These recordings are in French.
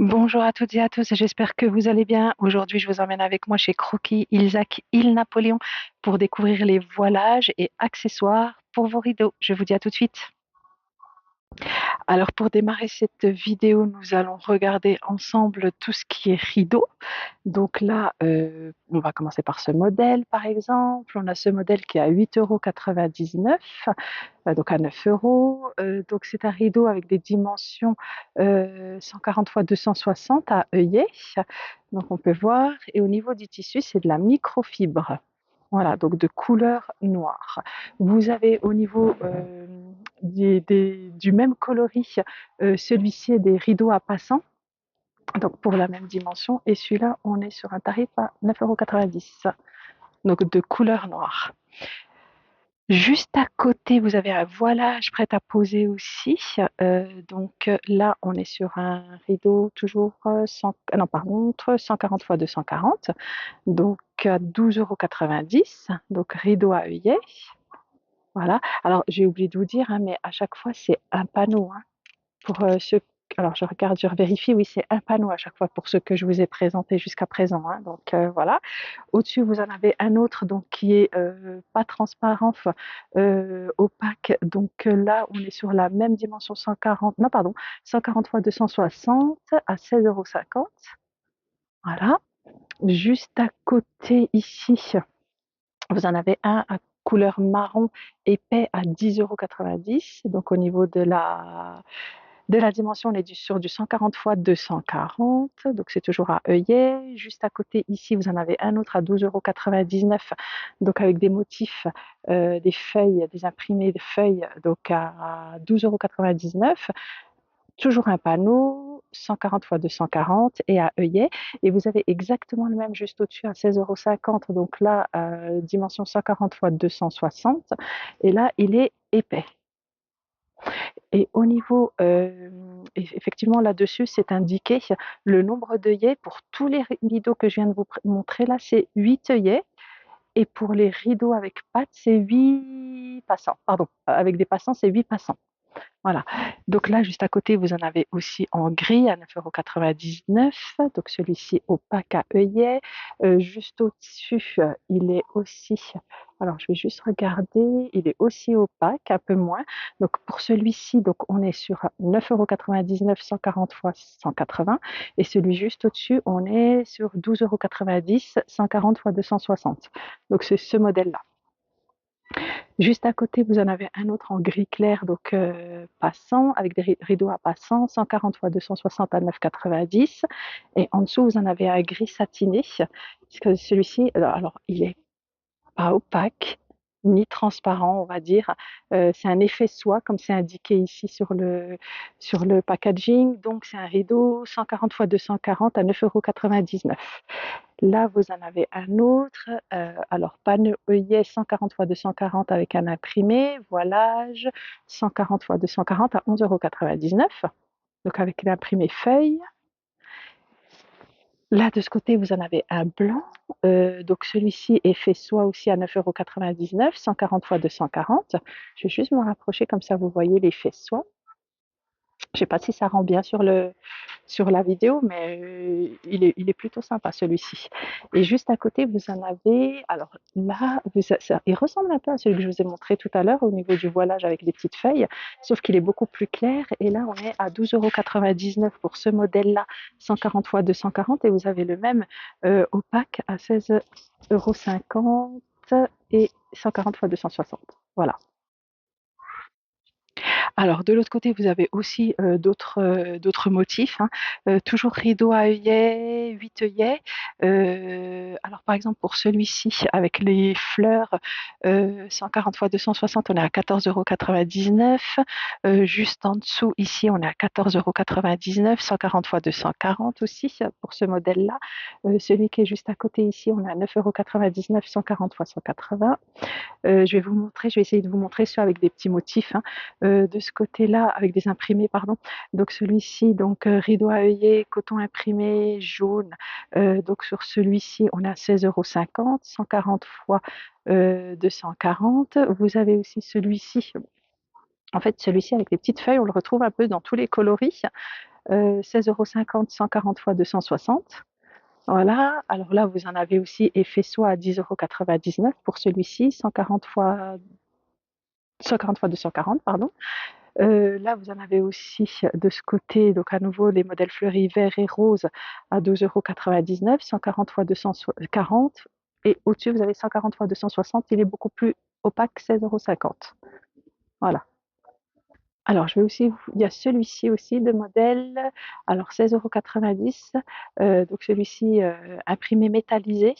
Bonjour à toutes et à tous, j'espère que vous allez bien. Aujourd'hui, je vous emmène avec moi chez Croquis Ilzac Il Napoléon pour découvrir les voilages et accessoires pour vos rideaux. Je vous dis à tout de suite. Alors pour démarrer cette vidéo, nous allons regarder ensemble tout ce qui est rideaux. Donc là, on va commencer par ce modèle par exemple. On a ce modèle qui est à 8,99 €, donc à 9 euros. Donc c'est un rideau avec des dimensions 140 x 260 à œillet. Donc on peut voir. Et au niveau du tissu, c'est de la microfibre. Voilà, donc de couleur noire. Vous avez au niveau du même coloris, celui-ci est des rideaux à passants, donc pour la même dimension. Et celui-là, on est sur un tarif à 9,90 €, donc de couleur noire. Juste à côté, vous avez un voilage prêt à poser aussi. Donc là, on est sur un rideau toujours 140 x 240, donc à 12,90 €, donc rideau à œillet. Voilà. Alors, j'ai oublié de vous dire, hein, mais à chaque fois, c'est un panneau, hein, pour ceux. Alors, je regarde, je vérifie, oui, c'est un panneau à chaque fois pour ceux que je vous ai présentés jusqu'à présent, hein, donc voilà. Au-dessus, vous en avez un autre donc qui est pas transparent, enfin, opaque. Donc là, on est sur la même dimension 140, non pardon, 140 x 260 à 16,50 €. Voilà. Juste à côté ici, vous en avez un à couleur marron épais à 10,90 €. Donc au niveau de la dimension, on est sur du 140 x 240, donc c'est toujours à œillet. Juste à côté, ici, vous en avez un autre à 12,99 €, donc avec des motifs, des feuilles, des imprimés de feuilles, donc à 12,99 €. Toujours un panneau, 140 x 240 et à œillet. Et vous avez exactement le même juste au-dessus à 16,50 €. Donc là, dimension 140 x 260. Et là, il est épais. Et au niveau, effectivement, là-dessus, c'est indiqué le nombre d'œillets pour tous les rideaux que je viens de vous montrer là, c'est 8 œillets. Et pour les rideaux avec pattes, c'est 8 passants. Pardon, avec des passants, c'est 8 passants. Voilà. Donc là, juste à côté, vous en avez aussi en gris à 9,99 €. Donc celui-ci opaque à œillet. Juste au-dessus, il est aussi, alors je vais juste regarder, il est aussi opaque, un peu moins. Donc pour celui-ci, donc on est sur 9,99 €, 140 x 180. Et celui juste au-dessus, on est sur 12,90 €, 140 x 260. Donc c'est ce modèle-là. Juste à côté, vous en avez un autre en gris clair, donc passant, avec des rideaux à passant, 140 x 260 à 9,90. Et en dessous, vous en avez un gris satiné. Celui-ci, alors il est pas opaque, ni transparent, on va dire. C'est un effet soie, comme c'est indiqué ici sur le packaging. Donc c'est un rideau 140 x 240 à 9,99 €. Là, vous en avez un autre, alors panneau œillet 140 x 240 avec un imprimé, voilage 140 x 240 à 11,99 €, donc avec l'imprimé feuille. Là, de ce côté, vous en avez un blanc, donc celui-ci est fait soie aussi à 9,99 €, 140 x 240. Je vais juste me rapprocher, comme ça vous voyez l'effet soie. Je ne sais pas si ça rend bien sur la vidéo, mais il est plutôt sympa celui-ci. Et juste à côté, vous en avez, alors là, il ressemble un peu à celui que je vous ai montré tout à l'heure au niveau du voilage avec les petites feuilles, sauf qu'il est beaucoup plus clair. Et là, on est à 12,99 € pour ce modèle-là, 140 x 240. Et vous avez le même opaque à 16,50 € et 140 x 260. Voilà. Alors de l'autre côté, vous avez aussi, d'autres motifs, hein, toujours rideau à œillet, 8 œillets. Alors par exemple pour celui-ci avec les fleurs, 140 x 260, on est à 14,99 €. Juste en dessous ici, on est à 14,99 €, 140 x 240 aussi pour ce modèle-là. Celui qui est juste à côté ici, on est à 9,99 €, 140 x 180. Je vais essayer de vous montrer ceux avec des petits motifs, hein. De ce côté-là, avec des imprimés, pardon. Donc celui-ci, donc rideau à œillet, coton imprimé jaune. Donc sur celui-ci, on est à 16,50 €, 140 x 240. Vous avez aussi celui-ci. En fait, celui-ci avec les petites feuilles, on le retrouve un peu dans tous les coloris. 16,50 €, 140 x 260. Voilà, alors là, vous en avez aussi effet soie à 10,99 € pour celui-ci, 140 x 240, pardon. Là, vous en avez aussi de ce côté, donc à nouveau les modèles fleuris vert et rose à 12,99 €, 140 x 240, et au-dessus, vous avez 140 x 260, il est beaucoup plus opaque, 16,50 €. Voilà. Alors, je vais aussi, il y a celui-ci aussi de modèle, alors 16,90 €, donc celui-ci imprimé métallisé,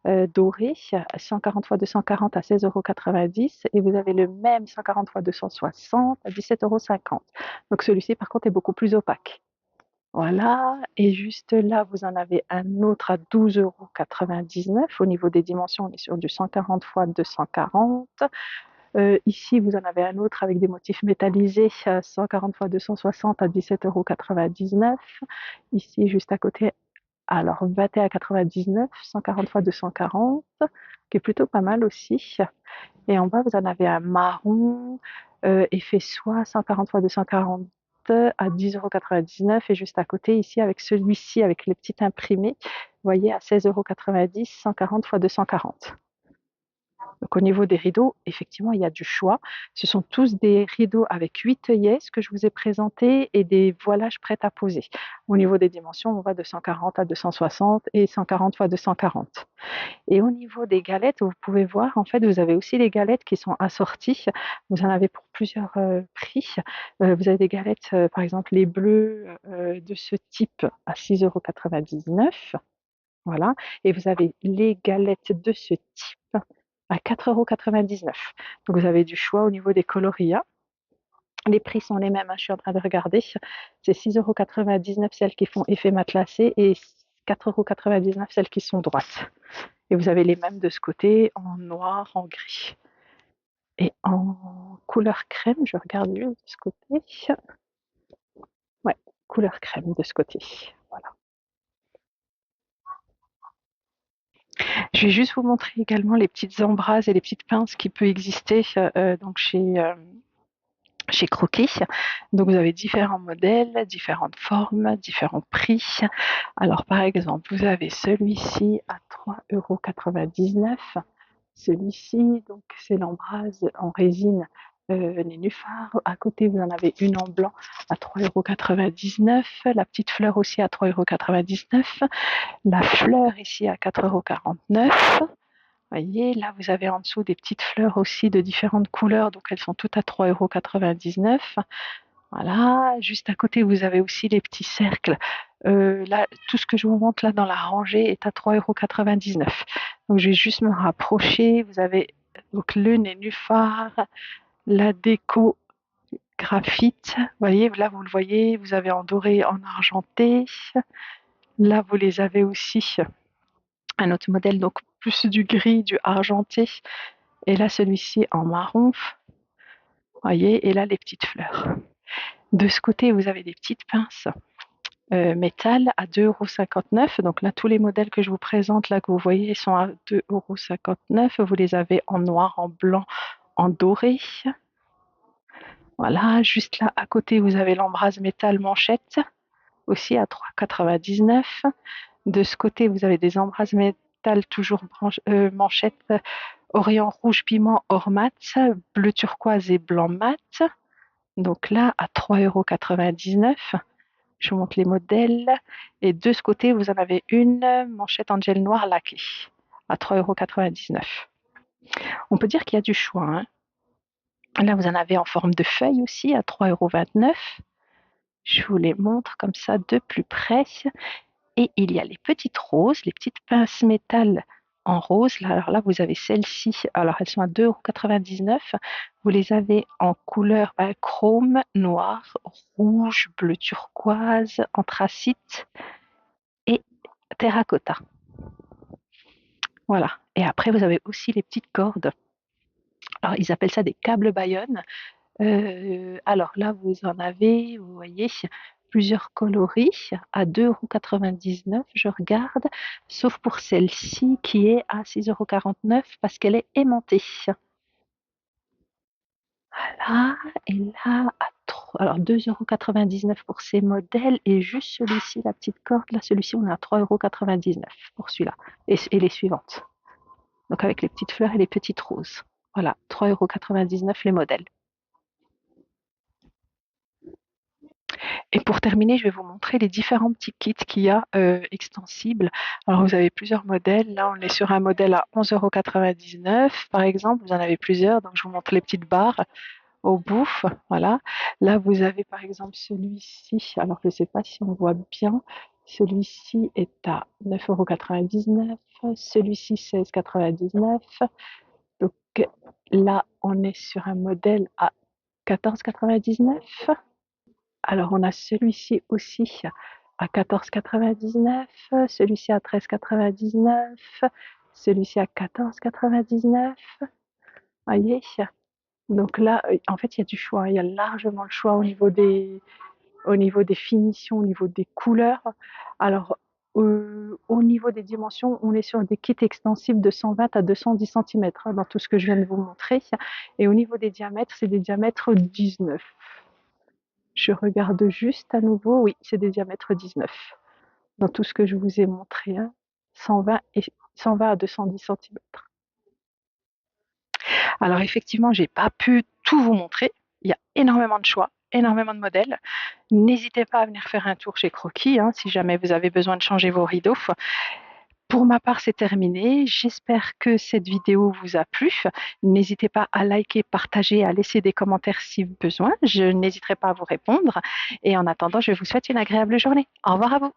doré, 140 x 240 à 16,90 €, et vous avez le même 140 x 260 à 17,50 €. Donc celui-ci, par contre, est beaucoup plus opaque. Voilà, et juste là, vous en avez un autre à 12,99 €. Au niveau des dimensions, on est sur du 140 x 240. Ici, vous en avez un autre avec des motifs métallisés, 140 x 260 à 17,99 €. Ici, juste à côté, alors 21,99 €, 140 x 240, qui est plutôt pas mal aussi. Et en bas, vous en avez un marron, effet soie, 140 x 240 à 10,99 €. Et juste à côté, ici, avec celui-ci, avec les petits imprimés, vous voyez, à 16,90 €, 140 x 240. Donc au niveau des rideaux, effectivement, il y a du choix. Ce sont tous des rideaux avec 8 œillets, ce que je vous ai présenté, et des voilages prêts à poser. Au niveau des dimensions, on va de 140 à 260 et 140 x 240. Et au niveau des galettes, vous pouvez voir, en fait, vous avez aussi les galettes qui sont assorties. Vous en avez pour plusieurs prix. Vous avez des galettes, par exemple, les bleues de ce type à 6,99 €. Voilà. Et vous avez les galettes de ce type à 4,99 €. Donc vous avez du choix au niveau des coloris, hein. Les prix sont les mêmes, hein, je suis en train de regarder. C'est 6,99 € celles qui font effet matelassé et 4,99 € celles qui sont droites. Et vous avez les mêmes de ce côté, en noir, en gris et en couleur crème. Je regarde juste de ce côté. Ouais, couleur crème de ce côté. Voilà. Je vais juste vous montrer également les petites embrasses et les petites pinces qui peuvent exister donc chez Croquis. Donc vous avez différents modèles, différentes formes, différents prix. Alors par exemple, vous avez celui-ci à 3,99 €. Celui-ci, donc c'est l'embrase en résine nénuphar. À côté, vous en avez une en blanc à 3,99 €. La petite fleur aussi à 3,99 €. La fleur ici à 4,49 €. Voyez, là, vous avez en dessous des petites fleurs aussi de différentes couleurs, donc elles sont toutes à 3,99 €. Voilà, juste à côté, vous avez aussi les petits cercles. Là, tout ce que je vous montre là dans la rangée est à 3,99 €. Donc, je vais juste me rapprocher. Vous avez donc le nénuphar, la déco graphite. Vous voyez, là, vous le voyez, vous avez en doré, en argenté. Là, vous les avez aussi. Un autre modèle, donc plus du gris, du argenté. Et là, celui-ci en marron. Voyez, et là, les petites fleurs. De ce côté, vous avez des petites pinces métal à 2,59 €. Donc là, tous les modèles que je vous présente, là, que vous voyez, sont à 2,59 €. Vous les avez en noir, en blanc, en doré. Voilà, juste là, à côté, vous avez l'embrase métal manchette, aussi à 3,99 €. De ce côté, vous avez des embrases métal toujours manchette Orient rouge piment or mat, bleu turquoise et blanc mat. Donc là, à 3,99 €. Je vous montre les modèles. Et de ce côté, vous en avez une manchette en gel noir laquée à 3,99 €. On peut dire qu'il y a du choix, hein. Là, vous en avez en forme de feuille aussi à 3,29 €. Je vous les montre comme ça de plus près. Et il y a les petites roses, les petites pinces métal en rose. Là, alors là, vous avez celles-ci. Alors, elles sont à 2,99 €. Vous les avez en couleur chrome, noir, rouge, bleu turquoise, anthracite et terracotta. Voilà. Et après, vous avez aussi les petites cordes. Alors, ils appellent ça des câbles Bayonne. Alors là, vous en avez, vous voyez, plusieurs coloris à 2,99 €, je regarde, sauf pour celle-ci qui est à 6,49 € parce qu'elle est aimantée. Voilà, et là, alors 2,99 € pour ces modèles, et juste celui-ci, la petite corde, là, celui-ci, on est à 3,99 € pour celui-là, et les suivantes. Donc avec les petites fleurs et les petites roses. Voilà, 3,99 € les modèles. Et pour terminer, je vais vous montrer les différents petits kits qu'il y a extensibles. Alors vous avez plusieurs modèles. Là, on est sur un modèle à 11,99 € par exemple. Vous en avez plusieurs, donc je vous montre les petites barres au bout. Voilà. Là, vous avez par exemple celui-ci. Alors je ne sais pas si on voit bien. Celui-ci est à 9,99 €. Celui-ci, 16,99 €. Donc là, on est sur un modèle à 14,99 €. Alors, on a celui-ci aussi à 14,99 €, celui-ci à 13,99 €, celui-ci à 14,99 €. Voyez? Donc là, en fait, il y a du choix. Il y a largement le choix au niveau des finitions, au niveau des couleurs. Alors, au niveau des dimensions, on est sur des kits extensibles de 120 à 210 centimètres dans tout ce que je viens de vous montrer. Et au niveau des diamètres, c'est des diamètres 19. Je regarde juste à nouveau, oui, c'est des diamètres 19 dans tout ce que je vous ai montré, hein, 120 à 210 centimètres. Alors effectivement, j'ai pas pu tout vous montrer. Il y a énormément de choix, énormément de modèles. N'hésitez pas à venir faire un tour chez Croquis, hein, si jamais vous avez besoin de changer vos rideaux. Pour ma part, c'est terminé. J'espère que cette vidéo vous a plu. N'hésitez pas à liker, partager, à laisser des commentaires si besoin. Je n'hésiterai pas à vous répondre. Et en attendant, je vous souhaite une agréable journée. Au revoir à vous.